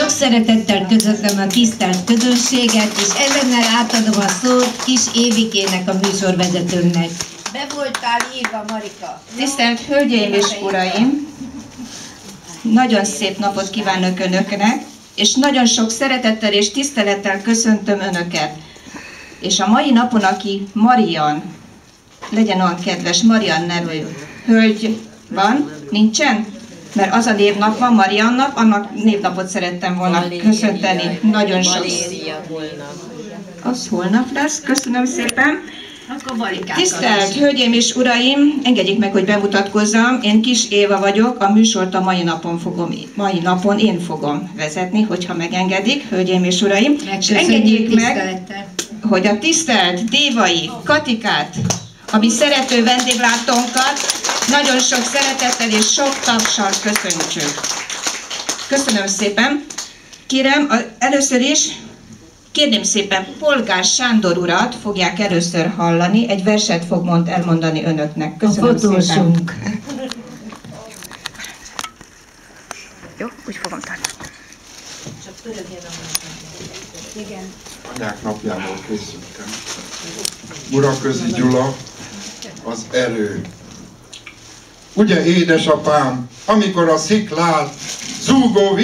Sok szeretettel köszöntöm a tisztelt közönséget, és ezennel átadom a szót Kis Évikének, a műsorvezetőnknek. Be voltál írva, Marika? Tisztelt Hölgyeim és Uraim! Nagyon szép napot kívánok Önöknek, és nagyon sok szeretettel és tisztelettel köszöntöm Önöket. És a mai napon, aki Marian, legyen olyan kedves, Marian nevű hölgy van, nincsen? Mert az a névnap van, Mariannak, annak névnapot szerettem volna köszönteni. Nagyon sok. Az holnap lesz, köszönöm szépen. Tisztelt Hölgyeim és Uraim, engedjék meg, hogy bemutatkozzam. Én Kis Éva vagyok, a műsort a mai napon én fogom vezetni, hogyha megengedik, Hölgyeim és Uraim. És engedjék meg, hogy a tisztelt Dévai Katikát, a mi szerető vendéglátónkat nagyon sok szeretettel és sok tapssal köszöntsük. Köszönöm szépen. Kérem, először is kérném szépen, Polgár Sándor urat fogják először hallani, egy verset fog elmondani önöknek. Köszönöm szépen. Jó, úgy fogom tartani. Igen. Anyák napjából készültem. Uraközi Gyula, az erő. Ugye, édesapám, amikor a sziklát zúgó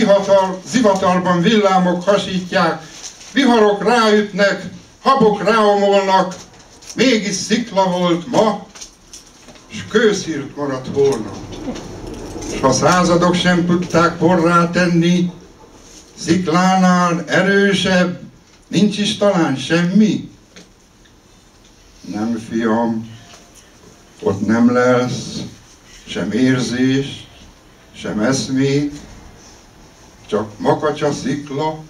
zivatarban villámok hasítják, viharok ráütnek, habok ráomolnak, mégis szikla volt ma, s kőszírt maradt volna. S ha századok sem tudták porrá tenni, sziklánál erősebb, nincs is talán semmi. Nem, fiam, ott nem lesz sem érzés, sem eszmét, csak makacsa szikla,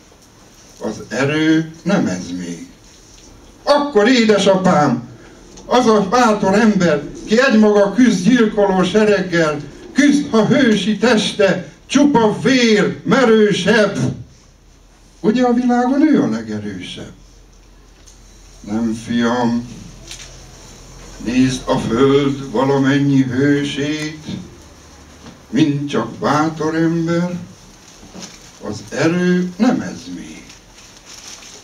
az erő nem ez még. Akkor, édesapám, az a bátor ember, ki egymaga küzd gyilkoló sereggel, küzd, ha hősi teste, csupa vér, merősebb. Ugye a világon ő a legerősebb? Nem, fiam, nézd a föld valamennyi hősét, mint csak bátor ember, az erő nem ez még.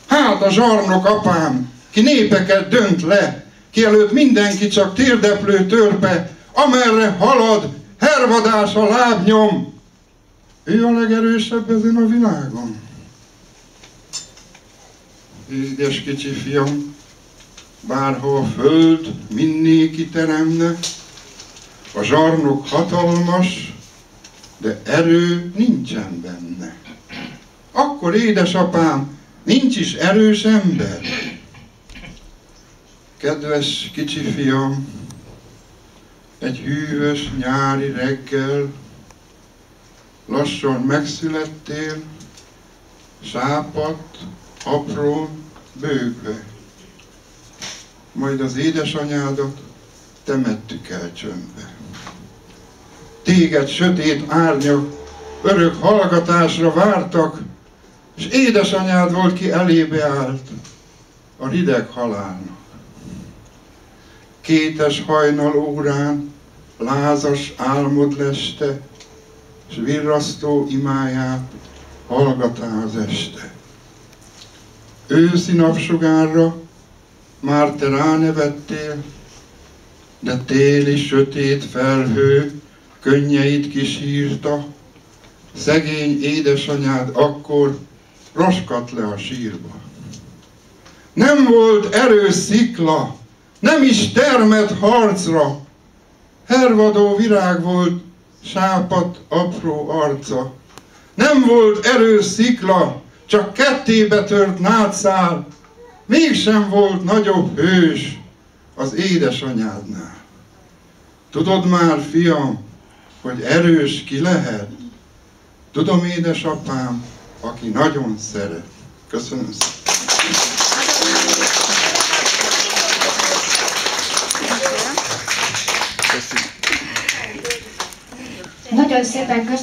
Hát a zsarnok apám, ki népeket dönt le, ki előtt mindenki csak térdeplő törpe, amerre halad, hervadás a lábnyom. Ő a legerősebb ezen a világon. Édes kicsi fiam, bárha a föld mindnéki teremne, a zsarnok hatalmas, de erő nincsen benne. Akkor, édesapám, nincs is erős ember. Kedves kicsi fiam, egy hűvös nyári reggel lassan megszülettél, sápadt, apró, bőgve. Majd az édesanyádat temettük el csöndbe. Téged sötét árnyak örök hallgatásra vártak, és édesanyád volt, ki elébe állt a rideg halálnak. Kétes hajnal órán lázas álmod leste, s virrasztó imáját hallgatá az este. Őszi napsugárra már te ránevettél, de téli sötét felhő könnyeit kisírta, szegény édesanyád akkor roskadt le a sírba. Nem volt erős szikla, nem is termett harcra, hervadó virág volt sápadt apró arca. Nem volt erős szikla, csak kettébe tört nátszál, mégsem volt nagyobb hős az édesanyádnál. Tudod már, fiam, hogy erős ki lehet? Tudom, édesapám, aki nagyon szeret. Köszönöm szépen. Nagyon szépen köszönöm.